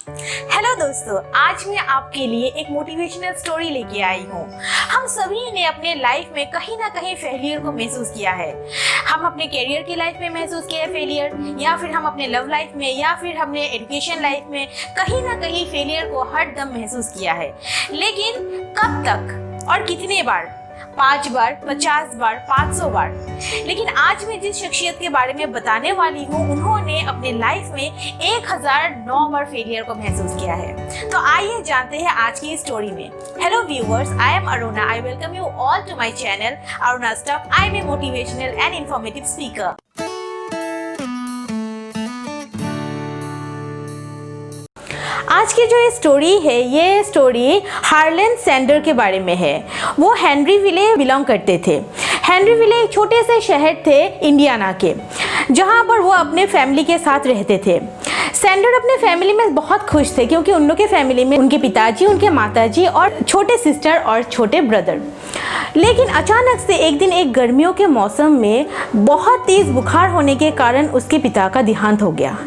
Hello दोस्तों, आज मैं आपके लिए एक मोटिवेशनल स्टोरी लेके आई हूँ। हम सभी ने अपने लाइफ में कहीं ना कहीं फेलियर को महसूस किया है। हम अपने करियर की लाइफ में महसूस किया है फेलियर, या फिर हम अपने लव लाइफ में, या फिर हमने एजुकेशन लाइफ में कहीं ना कहीं फेलियर को हर दम महसूस किया है। लेकिन कब तक और कितने बार? 5 बार, 50 बार, 500 बार। लेकिन आज मैं जिस शख्सियत के बारे में बताने वाली हूँ, उन्होंने अपने लाइफ में 1009 बार फेलियर को महसूस किया है। तो आइए जानते हैं आज की स्टोरी में। Hello viewers, I am Aruna. I welcome you all to my channel Aruna stock. I am a motivational and informative speaker. आज की जो ये स्टोरी है, ये स्टोरी हार्लन सैंडर के बारे में है। वो हेनरीविले बिलोंग करते थे। हेनरीविले एक छोटे से शहर थे इंडियाना के, जहाँ पर वो अपने फैमिली के साथ रहते थे। सैंडर अपने फैमिली में बहुत खुश थे, क्योंकि उन लोग के फैमिली में उनके पिताजी, उनके माताजी और छोटे सिस्टर और छोटे ब्रदर। लेकिन अचानक से एक दिन एक गर्मियों के मौसम में बहुत तेज़ बुखार होने के कारण उसके पिता का देहांत हो गया।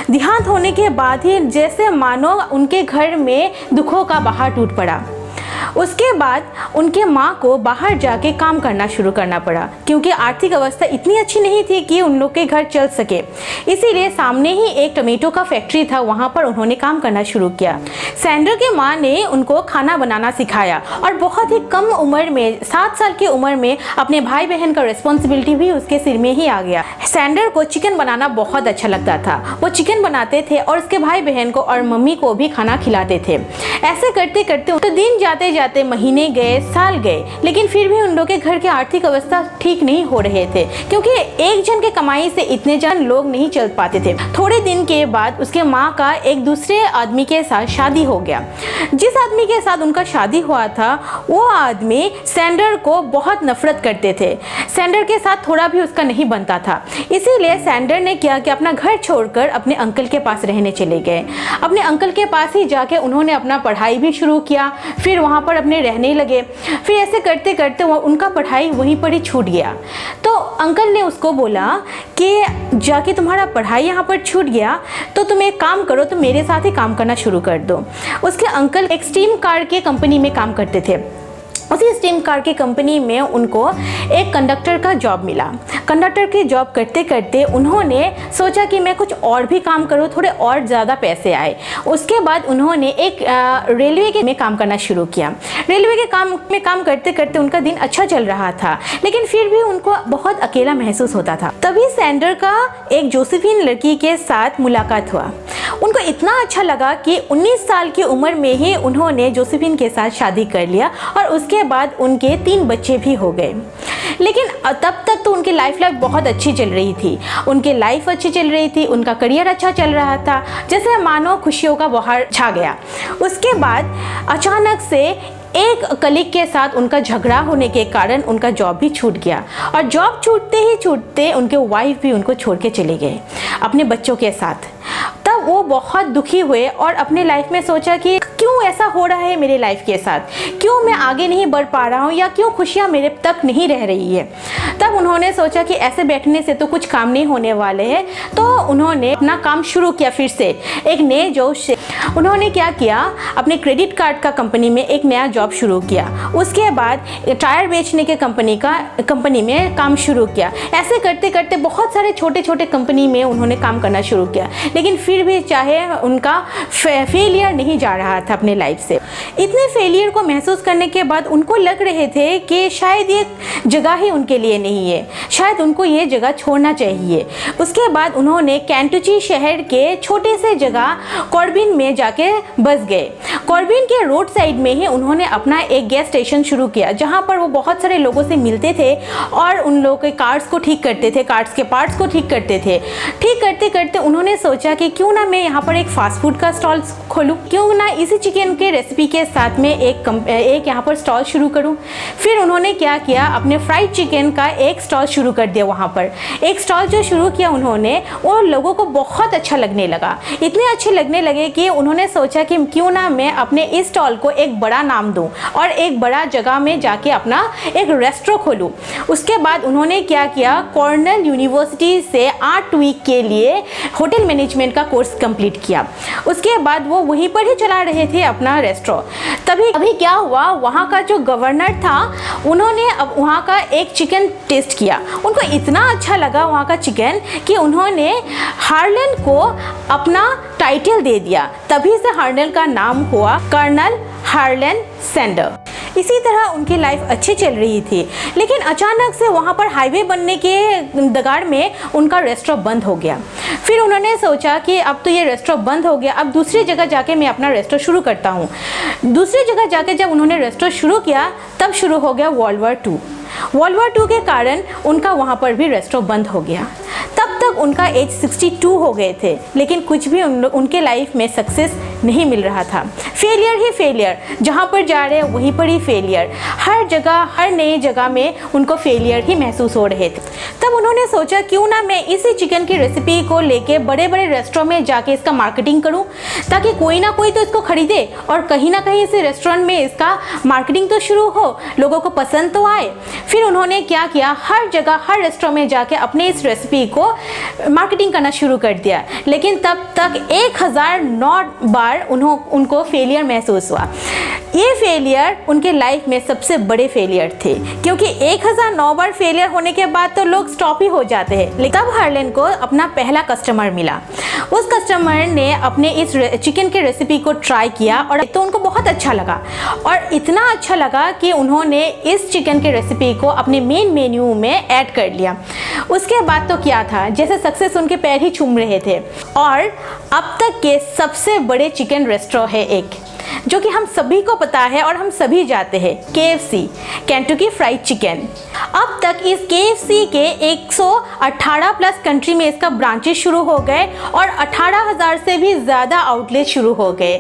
देहांत होने के बाद ही जैसे मानो उनके घर में दुखों का बहार टूट पड़ा। उसके बाद उनके माँ को बाहर जाके काम करना शुरू करना पड़ा, क्योंकि आर्थिक अवस्था इतनी अच्छी नहीं थी कि उन लोग के घर चल सके। इसीलिए सामने ही एक टमेटो का फैक्ट्री था, वहाँ पर उन्होंने काम करना शुरू किया। सैंडर के माँ ने उनको खाना बनाना सिखाया और बहुत ही कम उम्र में, 7 साल की उम्र में, अपने भाई बहन का रिस्पॉन्सिबिलिटी भी उसके सिर में ही आ गया। सैंडर को चिकन बनाना बहुत अच्छा लगता था। वो चिकन बनाते थे और उसके भाई बहन को और मम्मी को भी खाना खिलाते थे। ऐसे करते करते तो दिन जाते जाते महीने गए, साल गए, लेकिन फिर भी उन लोग के घर की आर्थिक अवस्था ठीक नहीं हो रहे थे, क्योंकि एक जन के कमाई से इतने जन लोग नहीं चल पाते थे। थोड़े दिन के बाद उसके माँ का एक दूसरे आदमी के साथ शादी हो गया। जिस आदमी के साथ उनका शादी हुआ था, वो आदमी सैंडर को बहुत नफरत करते थे। सैंडर के साथ थोड़ा भी उसका नहीं बनता था। इसीलिए सैंडर ने किया कि अपना घर छोड़कर अपने अंकल के पास रहने चले गए। अपने अंकल के पास ही जाके उन्होंने अपना पढ़ाई भी शुरू किया, फिर वहाँ पर अपने रहने लगे। फिर ऐसे करते करते उनका पढ़ाई वहीं पर ही छूट गया। तो अंकल ने उसको बोला कि जाके तुम्हारा पढ़ाई यहाँ पर छूट गया, तो तुम एक काम करो, तो मेरे साथ ही काम करना शुरू कर दो। उसके अंकल एक स्टीम कार के कंपनी में काम करते थे। उसी स्टीम कार की कंपनी में उनको एक कंडक्टर का जॉब मिला। कंडक्टर की जॉब करते करते उन्होंने सोचा कि मैं कुछ और भी काम करूं, थोड़े और ज़्यादा पैसे आए। उसके बाद उन्होंने एक रेलवे के में काम करना शुरू किया। रेलवे के काम में काम करते करते उनका दिन अच्छा चल रहा था, लेकिन फिर भी उनको बहुत अकेला महसूस होता था। तभी सैंडर का एक जोसेफिन लड़की के साथ मुलाकात हुआ। उनको इतना अच्छा लगा कि 19 साल की उम्र में ही उन्होंने जोसेफिन के साथ शादी कर लिया और उसके बाद उनके 3 बच्चे भी हो गए। लेकिन तब तक तो उनकी लाइफ बहुत अच्छी चल रही थी। उनकी लाइफ अच्छी चल रही थी, उनका करियर अच्छा चल रहा था, जैसे मानो खुशियों का बहार छा गया। उसके बाद अचानक से एक कलीग के साथ उनका झगड़ा होने के कारण उनका जॉब भी छूट गया, और जॉब छूटते ही छूटते उनके वाइफ भी उनको छोड़ के चले गए अपने बच्चों के साथ। तब वो बहुत दुखी हुए और अपने लाइफ में सोचा कि क्यों ऐसा हो रहा है मेरे लाइफ के साथ, क्यों मैं आगे नहीं बढ़ पा रहा हूँ, या क्यों खुशियाँ मेरे तक नहीं रह रही है। तब उन्होंने सोचा कि ऐसे बैठने से तो कुछ काम नहीं होने वाले हैं। तो उन्होंने अपना काम शुरू किया फिर से एक नए जोश से। उन्होंने क्या किया, अपने क्रेडिट कार्ड का कंपनी में एक नया जॉब शुरू किया। उसके बाद टायर बेचने के कंपनी में काम शुरू किया। ऐसे करते करते बहुत सारे छोटे छोटे कंपनी में उन्होंने काम करना शुरू किया, लेकिन फिर भी चाहे उनका फेलियर नहीं जा रहा था अपने लाइफ से। इतने फेलियर को महसूस करने के बाद उनको लग रहे थे कि शायद ये जगह ही उनके लिए नहीं है, शायद उनको ये जगह छोड़ना चाहिए। उसके बाद उन्होंने कैंटुची शहर के छोटे से जगह कॉर्बिन में जाके बस गए। कॉर्बिन के रोड साइड में ही उन्होंने अपना एक गैस स्टेशन शुरू किया, जहाँ पर वो बहुत सारे लोगों से मिलते थे और उन लोगों के कार्स को ठीक करते थे, कार्स के पार्ट्स को ठीक करते थे। ठीक करते करते उन्होंने सोचा कि क्यों ना मैं यहाँ पर एक फास्ट फूड का स्टॉल खोलूँ, क्यों ना इसी चिकन के रेसिपी के साथ में एक यहाँ पर स्टॉल शुरू करूँ। फिर उन्होंने क्या किया, अपने फ्राइड चिकन का एक स्टॉल शुरू कर दिया। वहाँ पर एक स्टॉल जो शुरू किया उन्होंने, वो लोगों को बहुत अच्छा लगने लगा। इतने अच्छे लगने लगे कि उन्होंने सोचा कि क्यों ना मैं अपने इस स्टॉल को एक बड़ा नाम दूं और एक बड़ा जगह में जाके अपना एक रेस्टोरेंट खोलूं। उसके बाद उन्होंने क्या किया, कॉर्नेल यूनिवर्सिटी से 8 वीक के लिए होटल मैनेजमेंट का कोर्स कंप्लीट किया। उसके बाद वो वहीं पर ही चला रहे थे अपना रेस्टोरेंट। तभी अभी क्या हुआ, वहाँ का जो गवर्नर था उन्होंने अब वहाँ का एक चिकन टेस्ट किया। उनको इतना अच्छा लगा वहाँ का चिकन कि उन्होंने हार्लन को अपना टाइटल दे दिया। तभी से हार्लन का नाम हुआ कर्नल हार्लन सैंडर। इसी तरह उनकी लाइफ अच्छी चल रही थी, लेकिन अचानक से वहाँ पर हाईवे बनने के दगाड़ में उनका रेस्टोरेंट बंद हो गया। फिर उन्होंने सोचा कि अब तो ये रेस्टोरेंट बंद हो गया, अब दूसरी जगह जाके मैं अपना रेस्टोरेंट शुरू करता हूँ। दूसरी जगह जाके जब उन्होंने रेस्टोरेंट शुरू किया तब शुरू हो गया वर्ल्ड वॉर 2। वर्ल्ड वॉर 2 के कारण उनका वहाँ पर भी रेस्टोरेंट बंद हो गया। तब तक उनका एज 62 हो गए थे, लेकिन कुछ भी उनके लाइफ में सक्सेस नहीं मिल रहा था। फेलियर ही फेलियर, जहाँ पर जा रहे हैं वहीं पर ही फेलियर। हर जगह, हर नई जगह में उनको फेलियर ही महसूस हो रहे थे। तब उन्होंने सोचा क्यों ना मैं इसी चिकन की रेसिपी को लेके बड़े बड़े रेस्टोरेंट में जाके इसका मार्केटिंग करूं, ताकि कोई ना कोई तो इसको खरीदे और कहीं ना कहीं इस रेस्टोरेंट में इसका मार्केटिंग तो शुरू हो, लोगों को पसंद तो आए। फिर उन्होंने क्या किया, हर जगह, हर रेस्टोरेंट में जाके अपने इस रेसिपी को मार्केटिंग करना शुरू कर दिया। लेकिन तब तक 1009 बार उनको फेलियर महसूस हुआ। ये फेलियर उनके लाइफ में सबसे बड़े फेलियर थे, क्योंकि 1009 बार फेलियर होने के बाद तो लोग स्टॉप ही हो जाते हैं। लेकिन तब हार्लन को अपना पहला कस्टमर मिला। उस कस्टमर ने अपने इस चिकन की रेसिपी को ट्राई किया और तो उनको बहुत अच्छा लगा, और इतना अच्छा लगा कि उन्होंने इस चिकन की रेसिपी को अपने मेन मेन्यू में ऐड कर लिया। उसके बाद तो क्या था, जैसे सक्सेस उनके पैर ही चूम रहे थे। और अब तक के सबसे बड़े चिकन रेस्टोरेंट है एक, जो कि हम सभी को पता है और हम सभी जाते हैं, KFC, केंटकी फ्राइड चिकन। अब तक इस KFC के 118 प्लस कंट्री में इसका ब्रांचेस शुरू हो गए और 18,000 से भी ज़्यादा आउटलेट शुरू हो गए।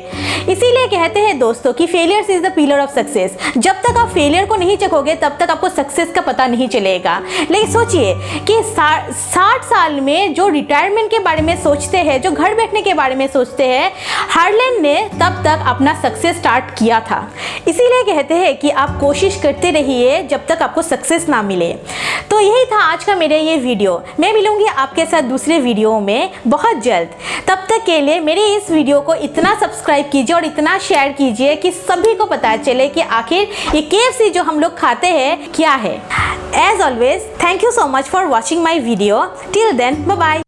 इसीलिए कहते हैं दोस्तों कि failures is the pillar of success. जब तक आप फेलियर को नहीं चखोगे तब तक आपको सक्सेस का पता नहीं चलेगा। लेकिन सोचिए कि 60 साल में जो रिटायरमेंट के बारे में सोचते हैं, जो घर बैठने के बारे में सोचते हैं, हार्लन ने तब तक अपना सक्सेस स्टार्ट किया था। इसीलिए कहते हैं कि आप कोशिश करते रहिए जब तक आपको सक्सेस ना मिले। तो यही था आज का मेरा ये वीडियो। मैं मिलूंगी आपके साथ दूसरे वीडियो में बहुत जल्द। तब तक के लिए मेरे इस वीडियो को इतना सब्सक्राइब कीजिए और इतना शेयर कीजिए कि सभी को पता चले कि आखिर ये KFC जो हम लोग खाते हैं क्या है। As always, thank you so much for watching my video. Till then, bye bye.